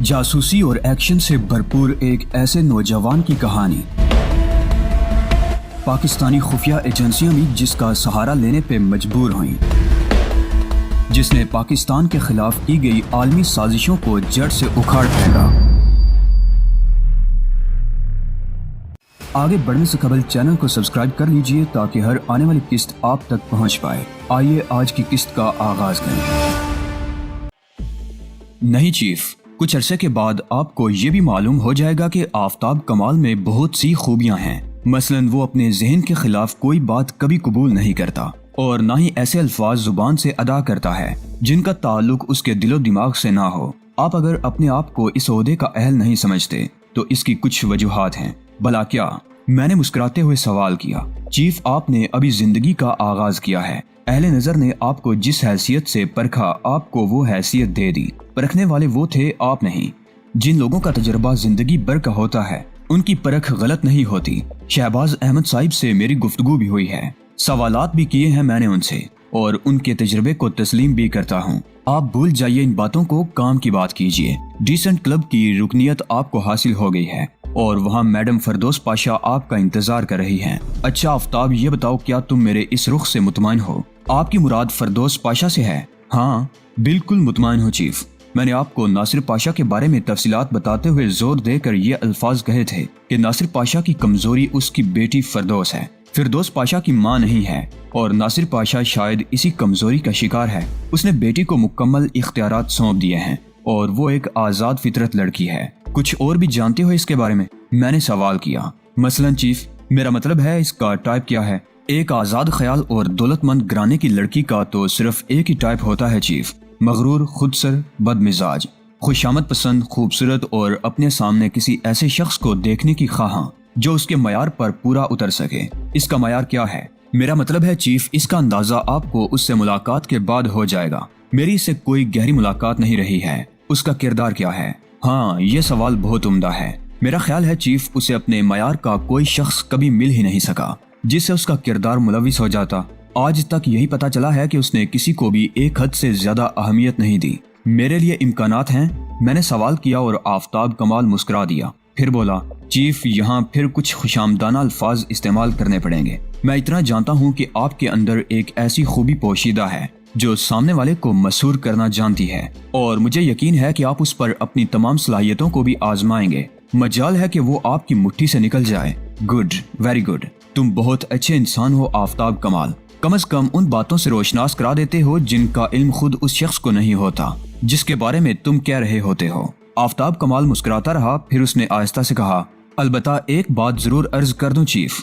جاسوسی اور ایکشن سے بھرپور ایک ایسے نوجوان کی کہانی۔ پاکستانی خفیہ ایجنسیاں بھی جس کا سہارا لینے پہ مجبور ہوئیں، جس نے پاکستان کے خلاف کی گئی عالمی سازشوں کو جڑ سے اکھاڑ پھینکا۔ آگے بڑھنے سے قبل چینل کو سبسکرائب کر لیجئے تاکہ ہر آنے والی قسط آپ تک پہنچ پائے۔ آئیے آج کی قسط کا آغاز کریں۔ نہیں چیف، کچھ عرصے کے بعد آپ کو یہ بھی معلوم ہو جائے گا کہ آفتاب کمال میں بہت سی خوبیاں ہیں۔ مثلاً وہ اپنے ذہن کے خلاف کوئی بات کبھی قبول نہیں کرتا اور نہ ہی ایسے الفاظ زبان سے ادا کرتا ہے جن کا تعلق اس کے دل و دماغ سے نہ ہو۔ آپ اگر اپنے آپ کو اس عہدے کا اہل نہیں سمجھتے تو اس کی کچھ وجوہات ہیں۔ بھلا کیا؟ میں نے مسکراتے ہوئے سوال کیا۔ چیف، آپ نے ابھی زندگی کا آغاز کیا ہے۔ اہل نظر نے آپ کو جس حیثیت سے پرکھا، آپ کو وہ حیثیت دے دی۔ پرکھنے والے وہ تھے، آپ نہیں۔ جن لوگوں کا تجربہ زندگی بھر کا ہوتا ہے ان کی پرکھ غلط نہیں ہوتی۔ شہباز احمد صاحب سے میری گفتگو بھی ہوئی ہے، سوالات بھی کیے ہیں میں نے ان سے، اور ان کے تجربے کو تسلیم بھی کرتا ہوں۔ آپ بھول جائیے ان باتوں کو، کام کی بات کیجیے۔ ڈیسنٹ کلب کی رکنیت آپ کو حاصل ہو گئی ہے اور وہاں میڈم فردوس پاشا آپ کا انتظار کر رہی ہیں۔ اچھا آفتاب، یہ بتاؤ کیا تم میرے اس رخ سے مطمئن ہو؟ آپ کی مراد فردوس پاشا سے ہے؟ ہاں بالکل مطمئن ہو چیف۔ میں نے آپ کو ناصر پاشا کے بارے میں تفصیلات بتاتے ہوئے زور دے کر یہ الفاظ کہے تھے کہ ناصر پاشا کی کمزوری اس کی بیٹی فردوس ہے، فردوس پاشا کی ماں نہیں ہے، اور ناصر پاشا شاید اسی کمزوری کا شکار ہے۔ اس نے بیٹی کو مکمل اختیارات سونپ دیے ہیں اور وہ ایک آزاد فطرت لڑکی ہے۔ کچھ اور بھی جانتے ہو اس کے بارے میں نے سوال کیا۔ مثلاً چیف، میرا مطلب ہے اس کا ٹائپ کیا ہے؟ ایک آزاد خیال اور دولت مند گھرانے کی لڑکی کا تو صرف ایک ہی ٹائپ ہوتا ہے چیف، مغرور، خودسر، بد مزاج، خوشامد پسند، خوبصورت اور اپنے سامنے کسی ایسے شخص کو دیکھنے کی خواہاں جو اس کے معیار پر پورا اتر سکے۔ اس کا معیار کیا ہے؟ میرا مطلب ہے چیف، اس کا اندازہ آپ کو اس سے ملاقات کے بعد ہو جائے گا۔ میری اس سے کوئی گہری ملاقات نہیں رہی ہے۔ اس کا کردار کیا ہے؟ ہاں، یہ سوال بہت عمدہ ہے۔ میرا خیال ہے چیف، اسے اپنے معیار کا کوئی شخص کبھی مل ہی نہیں سکا جس سے اس کا کردار ملوث ہو جاتا۔ آج تک یہی پتا چلا ہے کہ اس نے کسی کو بھی ایک حد سے زیادہ اہمیت نہیں دی۔ میرے لیے امکانات ہیں؟ میں نے سوال کیا اور آفتاب کمال مسکرا دیا، پھر بولا، چیف یہاں پھر کچھ خوشامدانہ الفاظ استعمال کرنے پڑیں گے۔ میں اتنا جانتا ہوں کہ آپ کے اندر ایک ایسی خوبی پوشیدہ ہے جو سامنے والے کو مسحور کرنا جانتی ہے، اور مجھے یقین ہے کہ آپ اس پر اپنی تمام صلاحیتوں کو بھی آزمائیں گے۔ مجال ہے کہ وہ آپ کی مٹھی سے نکل جائے۔ Good, very good. تم بہت اچھے انسان ہو آفتاب کمال۔ کم از کم ان باتوں سے روشناس کرا دیتے ہو جن کا علم خود اس شخص کو نہیں ہوتا جس کے بارے میں تم کہہ رہے ہوتے ہو۔ آفتاب کمال مسکراتا رہا، پھر اس نے آہستہ سے کہا، البتہ ایک بات ضرور عرض کر دوں چیف۔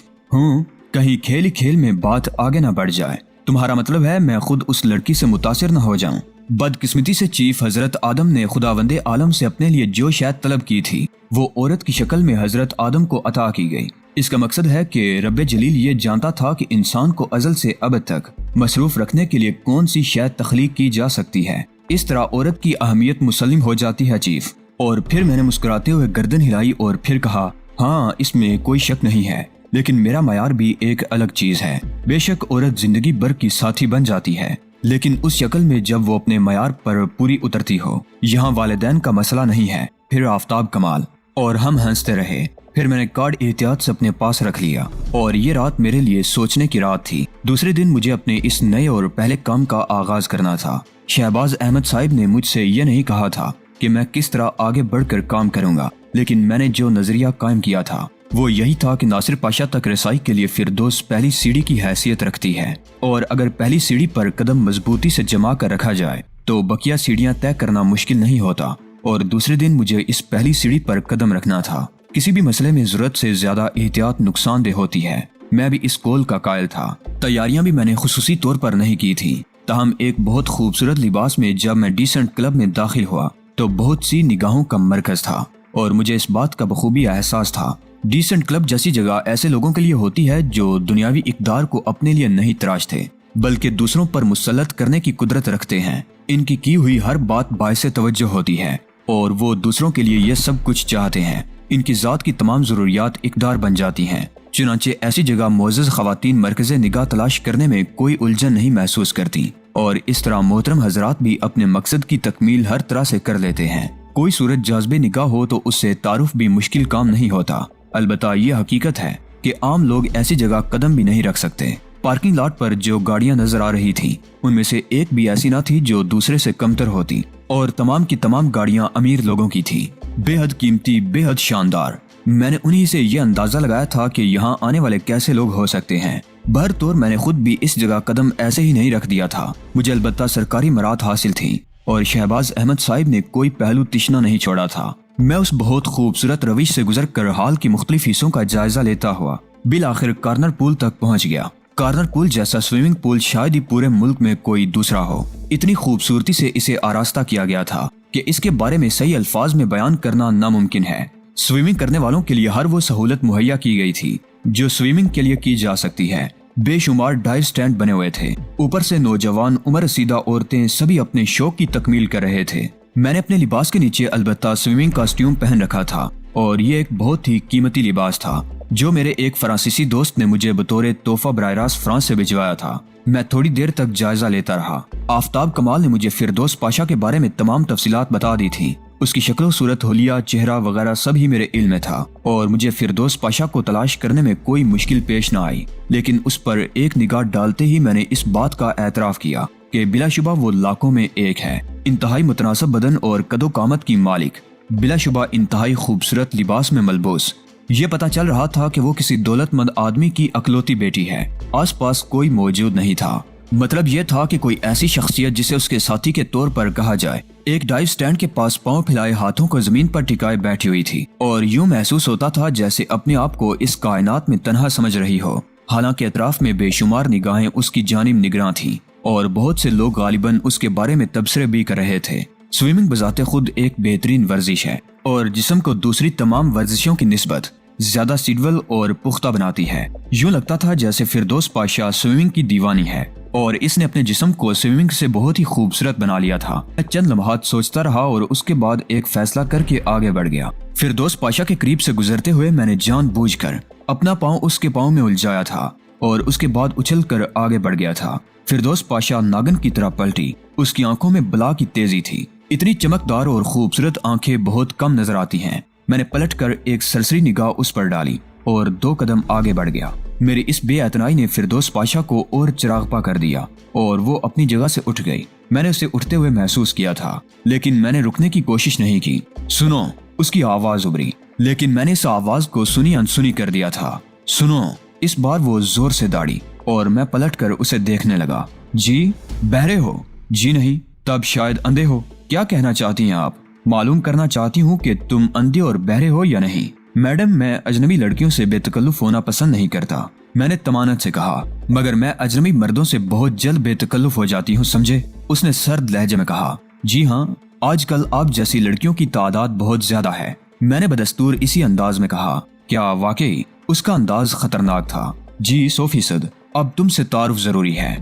کہیں کھیل ہی کھیل میں بات آگے نہ بڑھ جائے۔ تمہارا مطلب ہے میں خود اس لڑکی سے متاثر نہ ہو جاؤں؟ بدقسمتی سے چیف، حضرت آدم نے خداوند عالم سے اپنے لیے جو شاید طلب کی تھی وہ عورت کی شکل میں حضرت آدم کو عطا کی گئی۔ اس کا مقصد ہے کہ رب جلیل یہ جانتا تھا کہ انسان کو ازل سے ابد تک مصروف رکھنے کے لیے کون سی شے تخلیق کی جا سکتی ہے۔ اس طرح عورت کی اہمیت مسلم ہو جاتی ہے چیف۔ اور پھر میں نے مسکراتے ہوئے گردن ہلائی اور پھر کہا، ہاں اس میں کوئی شک نہیں ہے، لیکن میرا معیار بھی ایک الگ چیز ہے۔ بے شک عورت زندگی بھر کی ساتھی بن جاتی ہے، لیکن اس شکل میں جب وہ اپنے معیار پر پوری اترتی ہو۔ یہاں والدین کا مسئلہ نہیں ہے۔ پھر آفتاب کمال اور ہم ہنستے رہے۔ پھر میں نے کارڈ احتیاط سے اپنے پاس رکھ لیا اور یہ رات میرے لیے سوچنے کی رات تھی۔ دوسرے دن مجھے اپنے اس نئے اور پہلے کام کا آغاز کرنا تھا۔ شہباز احمد صاحب نے مجھ سے یہ نہیں کہا تھا کہ میں کس طرح آگے بڑھ کر کام کروں گا، لیکن میں نے جو نظریہ قائم کیا تھا وہ یہی تھا کہ ناصر پاشا تک رسائی کے لیے فردوس پہلی سیڑھی کی حیثیت رکھتی ہے، اور اگر پہلی سیڑھی پر قدم مضبوطی سے جما کر رکھا جائے تو بقیہ سیڑھیاں طے کرنا مشکل نہیں ہوتا۔ اور دوسرے دن مجھے اس پہلی سیڑھی پر قدم رکھنا تھا۔ کسی بھی مسئلے میں ضرورت سے زیادہ احتیاط نقصان دہ ہوتی ہے۔ میں بھی اس قول کا قائل تھا۔ تیاریاں بھی میں نے خصوصی طور پر نہیں کی تھی، تاہم ایک بہت خوبصورت لباس میں جب میں ڈیسنٹ کلب میں داخل ہوا تو بہت سی نگاہوں کا مرکز تھا، اور مجھے اس بات کا بخوبی احساس تھا۔ ڈیسنٹ کلب جیسی جگہ ایسے لوگوں کے لیے ہوتی ہے جو دنیاوی اقدار کو اپنے لیے نہیں تراشتے بلکہ دوسروں پر مسلط کرنے کی قدرت رکھتے ہیں۔ ان کی ہوئی ہر بات باعث توجہ ہوتی ہے اور وہ دوسروں کے لیے یہ سب کچھ چاہتے ہیں۔ ان کی ذات کی تمام ضروریات اقدار بن جاتی ہیں۔ چنانچہ ایسی جگہ معزز خواتین مرکز نگاہ تلاش کرنے میں کوئی الجھن نہیں محسوس کرتی، اور اس طرح محترم حضرات بھی اپنے مقصد کی تکمیل ہر طرح سے کر لیتے ہیں۔ कोई सूरत जाज़बे निगाह हो तो उससे तारुफ भी मुश्किल काम नहीं होता। अलबत्ता ये हकीकत है कि आम लोग ऐसी जगह कदम भी नहीं रख सकते। पार्किंग लॉट पर जो गाड़ियां नजर आ रही थी उनमें से एक भी ऐसी ना थी जो दूसरे से कमतर होती, और तमाम की तमाम गाड़ियां अमीर लोगों की थी, बेहद कीमती, बेहद शानदार। मैंने उन्हीं से यह अंदाजा लगाया था कि यहाँ आने वाले कैसे लोग हो सकते हैं। बहरतौर मैंने खुद भी इस जगह कदम ऐसे ही नहीं रख दिया था। मुझे अलबत्ता सरकारी मरात हासिल थी और शहबाज अहमद साहिब ने कोई पहलू तिश्ना नहीं छोड़ा था। मैं उस बहुत खूबसूरत रविश से गुजर कर हाल की मुख्तलिफ हिस्सों का जायजा लेता हुआ बिल आखिर कार्नर पूल तक पहुँच गया। कार्नर पूल जैसा स्विमिंग पूल शायद ही पूरे मुल्क में कोई दूसरा हो। इतनी खूबसूरती से इसे आरास्ता किया गया था कि इसके बारे में सही अल्फाज में बयान करना नामुमकिन है। स्विमिंग करने वालों के लिए हर वो सहूलत मुहैया की गई थी जो स्विमिंग के लिए की जा सकती है। बेशुमार डाइव स्टैंड बने हुए थे। ऊपर से नौजवान, उम्र रसीदा औरतें सभी अपने शौक की तकमील कर रहे थे। मैंने अपने लिबास के नीचे अलबत्ता स्विमिंग कॉस्ट्यूम पहन रखा था और ये एक बहुत ही कीमती लिबास था जो मेरे एक फ्रांसीसी दोस्त ने मुझे बतौर तोहफा बराह रास्त फ्रांस से भिजवाया था। मैं थोड़ी देर तक जायजा लेता रहा। आफ्ताब कमाल ने मुझे फिरदौस पाशा के बारे में तमाम तफसीलात बता दी थी। उसकी शक्ल, सूरत, हुलिया, चेहरा वगैरह सब ही मेरे इल्म में था और मुझे फिरदौस पाशा को तलाश करने में कोई मुश्किल पेश न आई। लेकिन उस पर एक निगाह डालते ही मैंने इस बात का एतराफ किया कि बिलाशुबा वो लाखों में एक है। इंतहाई मुतनासिब बदन और कदो कामत की मालिक, बिलाशुबा इंतहाई खूबसूरत लिबास में मलबूस। ये पता चल रहा था कि वो किसी दौलतमंद आदमी की अकलौती बेटी है। आसपास कोई मौजूद नहीं था। मतलब ये था कि कोई ऐसी शख्सियत जिसे उसके साथी के तौर पर कहा जाए एक डाइव स्टैंड के पास पांव फैलाए हाथों को जमीन पर टिकाए बैठी हुई थी और यूं महसूस होता था जैसे अपने आप को इस कायनात में तन्हा समझ रही हो। हालांकि अतराफ में बेशुमार निगाहें उसकी जानिब निगरां थी और बहुत से लोग गालिबन उसके बारे में तबसरे भी कर रहे थे। स्विमिंग बजाते खुद एक बेहतरीन वर्जिश है और जिस्म को दूसरी तमाम वर्जिशों की निस्बत ज्यादा सिडवल और पुख्ता बनाती है। यूं लगता था जैसे फिरदौस पाशा स्विमिंग की दीवानी है और इसने अपने जिस्म को स्विमिंग से बहुत ही खूबसूरत बना लिया था। मैं चंद लम्हात सोचता रहा और उसके बाद एक फैसला करके आगे बढ़ गया। फिरदौस पाशा के करीब से गुजरते हुए मैंने जानबूझकर अपना पाँव उसके पाँव में उलझाया था और उसके बाद उछल कर आगे बढ़ गया था। फिरदौस पाशा नागन की तरह पलटी। उसकी आंखों में बला की तेजी थी। इतनी चमकदार और खूबसूरत आंखें बहुत कम नजर आती हैं। मैंने पलटकर एक सरसरी निगाह उस पर डाली और 2 कदम आगे बढ़ गया। मेरी इस बेअतनाई ने फिरदौस पाशा को और चिरागपा कर दिया और वो अपनी जगह से उठ गई। मैंने उसे उठते हुए महसूस किया था लेकिन मैंने रुकने की कोशिश नहीं की। सुनो, उसकी आवाज उभरी, लेकिन मैंने इस आवाज को सुनी अनसुनी कर दिया था। सुनो। इस बार वो जोर से दाड़ी और मैं पलटकर उसे देखने लगा। जी, बहरे हो? जी नहीं। तब शायद अंधे हो। क्या कहना चाहती हैं आप? मालूम करना चाहती हूँ कि तुम अंधे और बहरे हो या नहीं। मैडम, मैं अजनबी लड़कियों से बेतकल्लुफ होना पसंद नहीं करता, मैंने तमानत से कहा, मगर मैं अजनबी मर्दों से बहुत जल्द बेतकल्लुफ हो जाती हूँ, समझे? उसने सर्द लहजे में कहा। जी हाँ, आजकल आप जैसी लड़कियों की तादाद बहुत ज्यादा है, मैंने बदस्तूर इसी अंदाज में कहा। क्या वाकई? उसका अंदाज खतरनाक था। जी 100%। अब तुमसे तारुफ जरूरी है।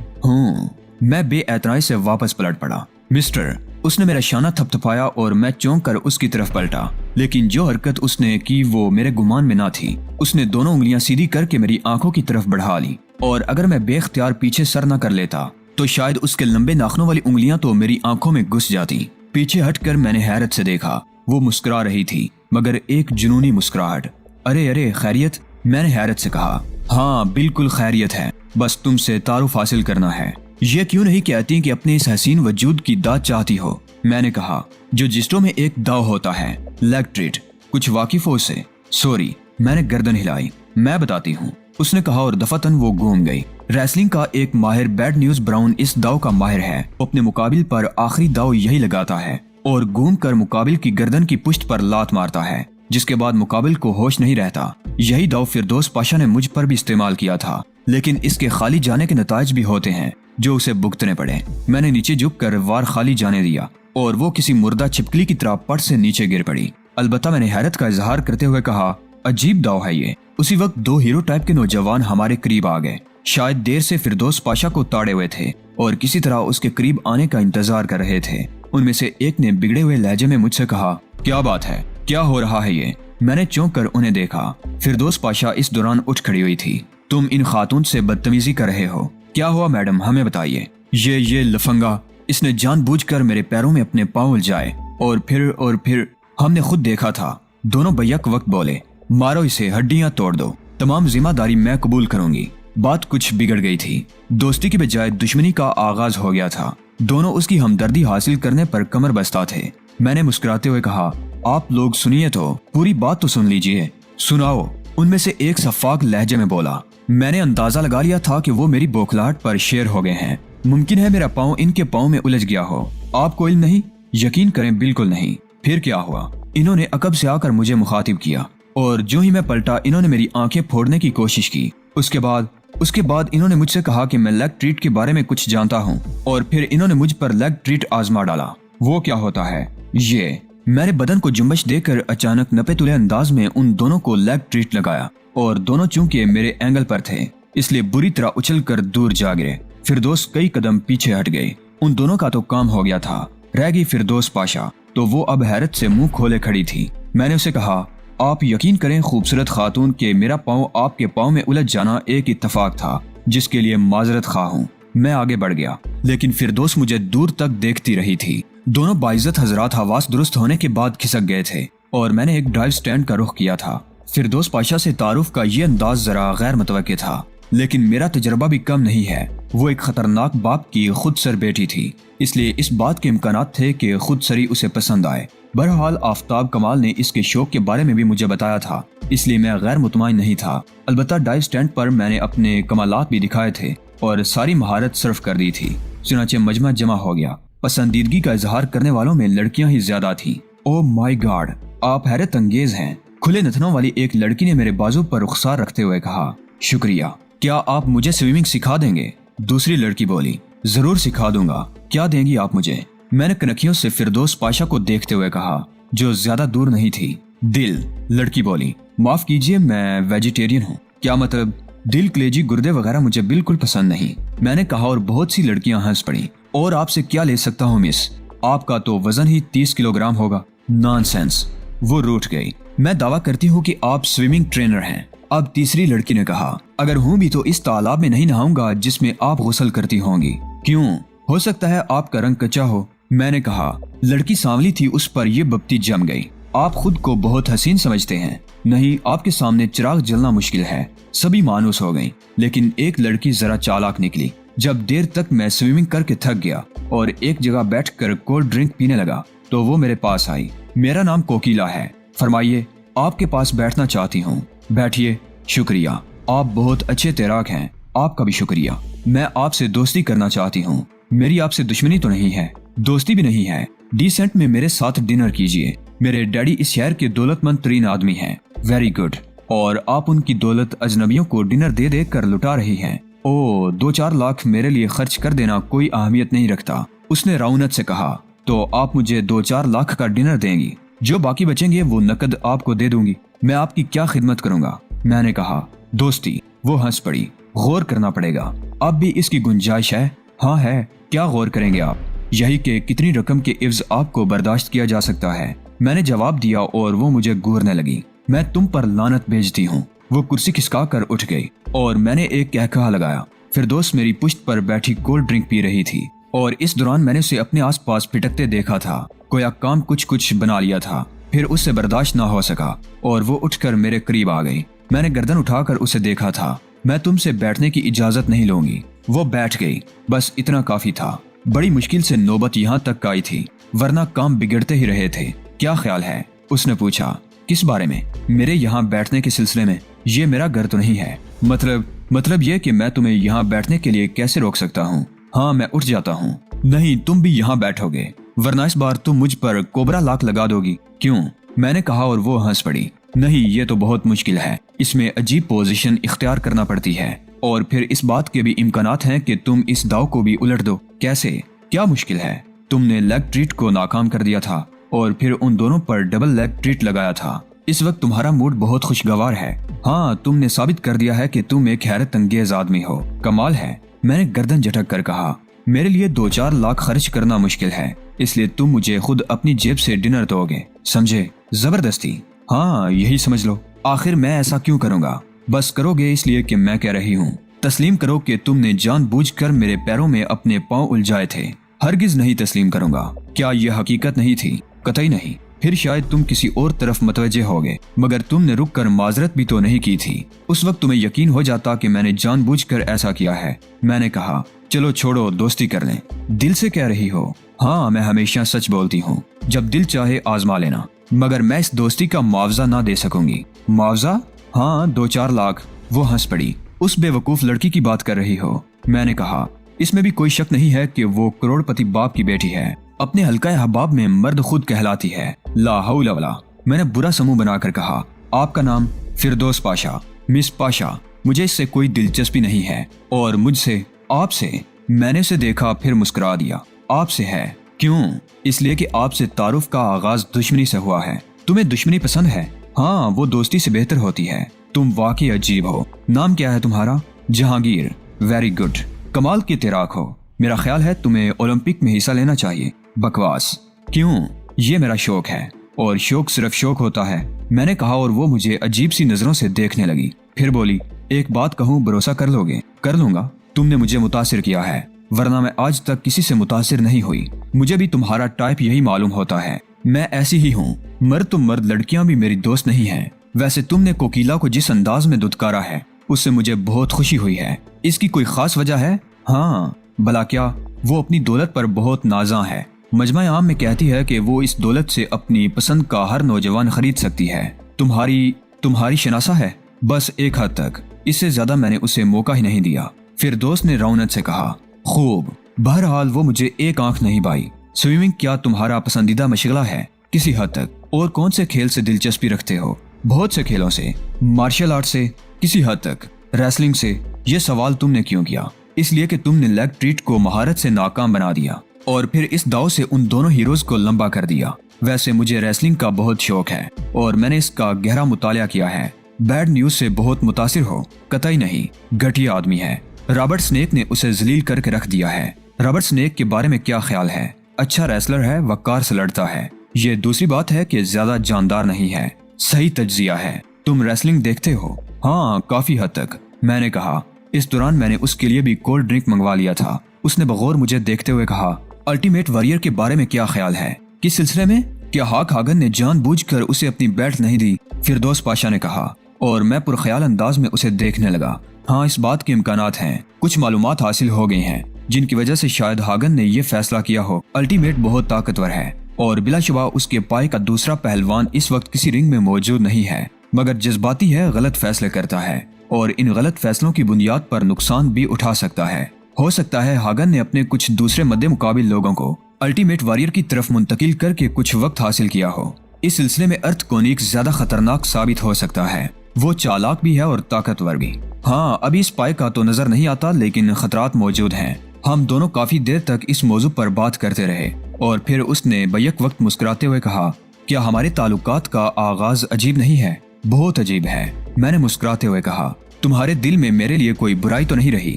मैं बेएतनाई से वापस पलट पड़ा। मिस्टर, उसने मेरा शाना थपथपाया और मैं चौंक कर उसकी तरफ पलटा, लेकिन जो हरकत उसने की वो मेरे गुमान में ना थी। उसने दोनों उंगलियां सीधी करके मेरी आंखों की तरफ बढ़ा ली और अगर मैं बेख्तियार पीछे सर न कर लेता तो शायद उसके लंबे नाखूनों वाली उंगलियां तो मेरी आंखों में घुस जाती। पीछे हटकर मैंने हैरत से देखा। वो मुस्कुरा रही थी, मगर एक जुनूनी मुस्कुराहट। अरे अरे, खैरियत? मैंने हैरत से कहा। हाँ, बिल्कुल खैरियत है, बस तुमसे तारुफ हासिल करना है। ये क्यों नहीं कहती कि अपने इस हसीन वजूद की दाद चाहती हो? मैंने कहा। जो जिस्टों में एक दाव होता है, लेग ट्रीट, कुछ वाकिफ हो उसे? सॉरी, मैंने गर्दन हिलाई। मैं बताती हूँ, उसने कहा और दफातन वो घूम गई। रेसलिंग का एक माहिर बैड न्यूज ब्राउन इस दाव का माहिर है। वो अपने मुकाबिल पर आखिरी दाव यही लगाता है और घूम कर मुकाबिल की गर्दन की पुष्ट पर लात मारता है, जिसके बाद मुकाबिल को होश नहीं रहता। यही दाव फिरदौस पाशा ने मुझ पर भी इस्तेमाल किया था, लेकिन इसके खाली जाने के नताज भी होते हैं जो उसे भुगतने पड़े। मैंने नीचे झुक कर वार खाली जाने दिया और वो किसी मुर्दा छिपकली की तरह पट से नीचे गिर पड़ी। अलबत्ता मैंने हैरत का इजहार करते हुए कहा, अजीब दाव है ये। उसी वक्त 2 हीरो टाइप के नौजवान हमारे करीब आ गए। शायद देर से फिरदौस पाशा को ताड़े हुए थे और किसी तरह उसके करीब आने का इंतजार कर रहे थे। उनमें से एक ने बिगड़े हुए लहजे में मुझसे कहा, क्या बात है, क्या हो रहा है ये? मैंने चौंक कर उन्हें देखा। फिरदौस पाशा इस दौरान उठ खड़ी हुई थी। तुम इन खातून से बदतमीजी कर रहे हो। क्या हुआ मैडम, हमें बताइए। ये लफंगा, इसने जानबूझकर मेरे पैरों में अपने पांव उलझाए और फिर हमने खुद देखा था। दोनों बैक वक्त बोले, मारो इसे, हड्डियां तोड़ दो, तमाम जिम्मेदारी मैं कबूल करूंगी। बात कुछ बिगड़ गई थी। दोस्ती के बजाय दुश्मनी का आगाज हो गया था। दोनों उसकी हमदर्दी हासिल करने पर कमर बस्ता थे। मैंने मुस्कुराते हुए कहा, आप लोग सुनिए तो, पूरी बात तो सुन लीजिए। सुनाओ, उनमें से एक सफाक लहजे में बोला। मैंने अंदाजा लगा लिया था कि वो मेरी बौखलाहट पर शेर हो गए हैं। मुमकिन है मेरा पाँव इनके पाँव में उलझ गया हो। आपको इल्म नहीं? यकीन करें, बिल्कुल नहीं। फिर क्या हुआ? इन्होंने अकब से आकर मुझे मुखातिब किया और जो ही मैं पलटा इन्होंने मेरी आंखें फोड़ने की कोशिश की। उसके बाद इन्होंने मुझसे कहा कि मैं लेग ट्रीट के बारे में कुछ जानता हूँ और फिर इन्होंने मुझ पर लेग ट्रीट आजमा डाला। वो क्या होता है? ये मैंने बदन को जुम्बश देकर अचानक नपे तुले अंदाज में उन दोनों को लेग ट्रीट लगाया और दोनों चूंकि मेरे एंगल पर थे इसलिए बुरी तरह उछलकर दूर जा गिरे। फिरदौस कई कदम पीछे हट गई। उन दोनों का तो काम हो गया था। रह गई फिरदौस पाशा, तो वो अब हैरत से मुंह खोले खड़ी थी। मैंने उसे कहा, आप यकीन करें खूबसूरत खातून के मेरा पाँव आपके पाँव में उलझ जाना एक इत्तेफाक था जिसके लिए माजरत खा हूँ। मैं आगे बढ़ गया लेकिन फिरदौस मुझे दूर तक देखती रही थी। दोनों बाइज्जत हजरात हवास दुरुस्त होने के बाद खिसक गए थे और मैंने एक ड्राइव स्टैंड का रुख किया था। फिरदौस पाशा से तारुफ का ये अंदाज जरा गैर मुतवक्किल था, लेकिन मेरा तजर्बा भी कम नहीं है। वो एक खतरनाक बाप की खुद सर बेटी थी, इसलिए इस बात के इम्कानात थे कि खुद सरी उसे पसंद आए। बहरहाल आफ्ताब कमाल ने इसके शौक के बारे में भी मुझे बताया था, इसलिए मैं गैर मुतमईन नहीं था। अलबत्ता ड्राइव स्टैंड पर मैंने अपने कमालात भी दिखाए थे और सारी महारत सर्फ कर दी थी। चुनाचे मजमा जमा हो गया। पसंदीदगी का इजहार करने वालों में लड़कियां ही ज्यादा थीं। ओह माय गॉड, आप हैरत अंगेज हैं। खुले नथनों वाली एक लड़की ने मेरे बाजू पर रुखसार रखते हुए कहा, शुक्रिया। क्या आप मुझे स्विमिंग सिखा देंगे? दूसरी लड़की बोली, जरूर सिखा दूंगा। क्या देंगी आप मुझे? मैंने कनखियों से फिरदौस पाशा को देखते हुए कहा, जो ज्यादा दूर नहीं थी। दिल, लड़की बोली। माफ कीजिए, मैं वेजिटेरियन हूँ। क्या मतलब? दिल, कलेजी, गुर्दे वगैरह मुझे बिल्कुल पसंद नहीं, मैंने कहा और बहुत सी लड़कियां हंस पड़ी। और आपसे क्या ले सकता हूँ मिस? आपका तो वजन ही 30 किलोग्राम होगा। नॉनसेंस, वो रूठ गई। मैं दावा करती हूँ कि आप स्विमिंग ट्रेनर हैं। अब तीसरी लड़की ने कहा, अगर हूँ भी तो इस तालाब में नहीं नहाऊंगा जिसमें आप गुस्ल करती होंगी। क्यों? हो सकता है आपका रंग कच्चा हो। मैंने कहा। लड़की सांवली थी, उस पर यह बपती जम गई। आप खुद को बहुत हसीन समझते हैं। नहीं, आपके सामने चिराग जलना मुश्किल है। सभी मानूस हो गईं, लेकिन एक लड़की जरा चालाक निकली। जब देर तक मैं स्विमिंग करके थक गया और एक जगह बैठकर कोल्ड ड्रिंक पीने लगा तो वो मेरे पास आई। मेरा नाम कोकिला है, फरमाइए, आपके पास बैठना चाहती हूँ। बैठिए। शुक्रिया, आप बहुत अच्छे तैराक हैं। आपका भी शुक्रिया। मैं आपसे दोस्ती करना चाहती हूँ। मेरी आपसे दुश्मनी तो नहीं है, दोस्ती भी नहीं है। डिसेंट में मेरे साथ डिनर कीजिए। मेरे डैडी इस शहर के दौलतमंद तरीन आदमी हैं। Very good. और आप उनकी दौलत अजनबियों को डिनर दे दे कर लुटा रही हैं। ओ, 2-4 लाख मेरे लिए खर्च कर देना कोई अहमियत नहीं रखता। उसने रौनक से कहा, तो आप मुझे 2-4 लाख का डिनर देंगी? जो बाकी बचेंगे वो नकद आपको दे दूंगी। मैं आपकी क्या खिदमत करूंगा? मैंने कहा, दोस्ती। वो हंस पड़ी। गौर करना पड़ेगा। अब भी इसकी गुंजाइश है? हाँ है। क्या गौर करेंगे आप? यही कि कितनी रकम के इव्ज आपको बर्दाश्त किया जा सकता है। मैंने जवाब दिया और वो मुझे घूरने लगी। मैं तुम पर लानत भेजती हूँ। वो कुर्सी खिसका कर उठ गई और मैंने एक कहकहा लगाया। फिरदौस मेरी पुश्त पर बैठी कोल्ड ड्रिंक पी रही थी और इस दौरान मैंने उसे अपने आसपास फिटकते देखा था। गोया काम कुछ बना लिया था। फिर उससे बर्दाश्त ना हो सका और वो उठकर मेरे करीब आ गई। मैंने गर्दन उठाकर उसे देखा था। मैं तुमसे बैठने की इजाजत नहीं लूंगी। वो बैठ गई। बस इतना काफी था। बड़ी मुश्किल से नौबत यहाँ तक आई थी, वरना काम बिगड़ते ही रहे थे। क्या ख्याल है? उसने पूछा। किस बारे में? मेरे यहाँ बैठने के सिलसिले में। ये मेरा घर तो नहीं है। मतलब ये कि मैं तुम्हें यहाँ बैठने के लिए कैसे रोक सकता हूँ? हाँ, मैं उठ जाता हूँ। नहीं, तुम भी यहाँ बैठोगे, वरना इस बार तुम मुझ पर कोबरा लाख लगा दोगी। क्यों? मैंने कहा और वो हंस पड़ी। नहीं, ये तो बहुत मुश्किल है। इसमें अजीब पोजीशन इख्तियार करना पड़ती है और फिर इस बात के भी इम्कानात हैं कि तुम इस दाव को भी उलट दो। कैसे? क्या मुश्किल है? तुमने लेग ट्रीट को नाकाम कर दिया था और फिर उन दोनों पर डबल लेग ट्रीट लगाया था। इस वक्त तुम्हारा मूड बहुत खुशगवार है। हाँ, तुमने साबित कर दिया है कि तुम एक हैरत अंगेज आदमी हो। कमाल है। मैंने गर्दन झटक कर कहा, मेरे लिए 2-4 लाख खर्च करना मुश्किल है, इसलिए तुम मुझे खुद अपनी जेब से डिनर दोगे, समझे? जबरदस्ती? हाँ, यही समझ लो। आखिर मैं ऐसा क्यों करूँगा? बस करोगे इसलिए कि मैं कह रही हूँ। तस्लीम करो कि तुमने जानबूझकर मेरे पैरों में अपने पाँव उलझाए थे। हरगिज नहीं तस्लीम करूँगा। क्या यह हकीकत नहीं थी? कतई नहीं। फिर शायद तुम किसी और तरफ मतवज्जे होगे, मगर तुमने रुक कर माजरत भी तो नहीं की थी। उस वक्त तुम्हें यकीन हो जाता कि मैंने जानबूझकर ऐसा किया है। मैंने कहा, चलो छोड़ो, दोस्ती कर लें। दिल से कह रही हो? हाँ, मैं हमेशा सच बोलती हूँ। जब दिल चाहे आजमा लेना, मगर मैं इस दोस्ती का मुआवजा ना दे सकूंगी। मुआवजा? हाँ, 2-4 लाख। वो हंस पड़ी। उस बेवकूफ लड़की की बात कर रही हो? मैंने कहा, इसमें भी कोई शक नहीं है कि वो करोड़पति बाप की बेटी है। अपने हल्का अहबाब में मर्द खुद कहलाती है। ला हौला वला। मैंने बुरा समूह बनाकर कहा, आपका नाम? फिरदौस पाशा। मिस पाशा, मुझे इससे कोई दिलचस्पी नहीं है। और मुझसे? आपसे। मैंने उसे देखा, फिर मुस्कुरा दिया। आपसे है? क्यों? इसलिए कि आपसे तारुफ का आगाज दुश्मनी से हुआ है। तुम्हें दुश्मनी पसंद है? हाँ, वो दोस्ती से बेहतर होती है। तुम वाकई अजीब हो। नाम क्या है तुम्हारा? जहांगीर। वेरी गुड, कमाल की तैराक हो। मेरा ख्याल है तुम्हें ओलंपिक में हिस्सा लेना चाहिए। बकवास। क्यों? ये मेरा शौक है। और शौक सिर्फ शौक होता है, मैंने कहा, और वो मुझे अजीब सी नजरों से देखने लगी। फिर बोली, एक बात कहूँ, भरोसा कर लोगे? कर लूंगा। तुमने मुझे मुतासिर किया है, वरना मैं आज तक किसी से मुतासिर नहीं हुई। मुझे भी तुम्हारा टाइप यही मालूम होता है। मैं ऐसी ही हूँ। मर्द तो मर्द, लड़कियां भी मेरी दोस्त नहीं हैं। वैसे तुमने कोकिला को जिस अंदाज में दुत्कारा है, उससे मुझे बहुत खुशी हुई है। इसकी कोई खास वजह है? हाँ, भला क्या? वो अपनी दौलत पर बहुत नाज़ा है। मजमा आम में कहती है कि वो इस दौलत से अपनी पसंद का हर नौजवान खरीद सकती है। तुम्हारी शनासा है? बस एक हद तक, इससे ज्यादा मैंने उसे मौका ही नहीं दिया। फिर दोस्त ने रौनक से कहा, खूब। बहरहाल वो मुझे एक आंख नहीं भाई। स्विमिंग क्या तुम्हारा पसंदीदा मशगला है? किसी हद तक। और कौन से खेल से दिलचस्पी रखते हो? बहुत से खेलों से। मार्शल आर्ट से? किसी हद तक। रेसलिंग से? ये सवाल तुमने क्यों किया? इसलिए कि तुमने लेग ट्रीट को महारत से नाकाम बना दिया और फिर इस दाव से उन दोनों हीरोज को लंबा कर दिया। वैसे मुझे रेसलिंग का बहुत शौक है और मैंने इसका गहरा मुतालिया किया है। बैड न्यूज से बहुत मुतासिर हो? कतई नहीं, घटिया आदमी है। रॉबर्ट स्नेक ने उसे जलील करके रख दिया है। रॉबर्ट स्नेक के बारे में क्या ख्याल है? अच्छा रेसलर है, वक़ार से लड़ता है। ये दूसरी बात है कि ज्यादा जानदार नहीं है। सही तज्जिया है। तुम रेसलिंग देखते हो? हाँ, काफी हद तक। मैंने कहा। इस दौरान मैंने उसके लिए भी कोल्ड ड्रिंक मंगवा लिया था। उसने बगौर मुझे देखते हुए कहा, अल्टीमेट वॉरियर के बारे में क्या ख्याल है? किस सिलसिले में? क्या हाक हागन ने जानबूझकर उसे अपनी बेल्ट नहीं दी? फिरदौस पाशा ने कहा और मैं पुरख्याल अंदाज में उसे देखने लगा। हाँ, इस बात के इम्कानात हैं। कुछ मालूमात हासिल हो गई हैं जिनकी वजह से शायद हागन ने यह फैसला किया हो। अल्टीमेट बहुत ताकतवर है और बिलाशुबा उसके पाए का दूसरा पहलवान इस वक्त किसी रिंग में मौजूद नहीं है, मगर जज्बाती है, गलत फैसले करता है और इन गलत फैसलों की बुनियाद पर नुकसान भी उठा सकता है। हो सकता है हागन ने अपने कुछ दूसरे मद्दे मुकाबिल लोगों को अल्टीमेट वॉरियर की तरफ मुंतकिल करके कुछ वक्त हासिल किया हो। इस सिलसिले में अर्थ कोनिक ज्यादा खतरनाक साबित हो सकता है। वो चालाक भी है और ताकतवर भी। हाँ, अभी इस पाए का तो नजर नहीं आता, लेकिन खतरात मौजूद हैं। हम दोनों काफी देर तक इस मौजू पर बात करते रहे और फिर उसने बैक वक्त मुस्कुराते हुए कहा, क्या हमारे ताल्लुकात का आगाज अजीब नहीं है? बहुत अजीब है। मैंने मुस्कुराते हुए कहा, तुम्हारे दिल में मेरे लिए कोई बुराई तो नहीं रही?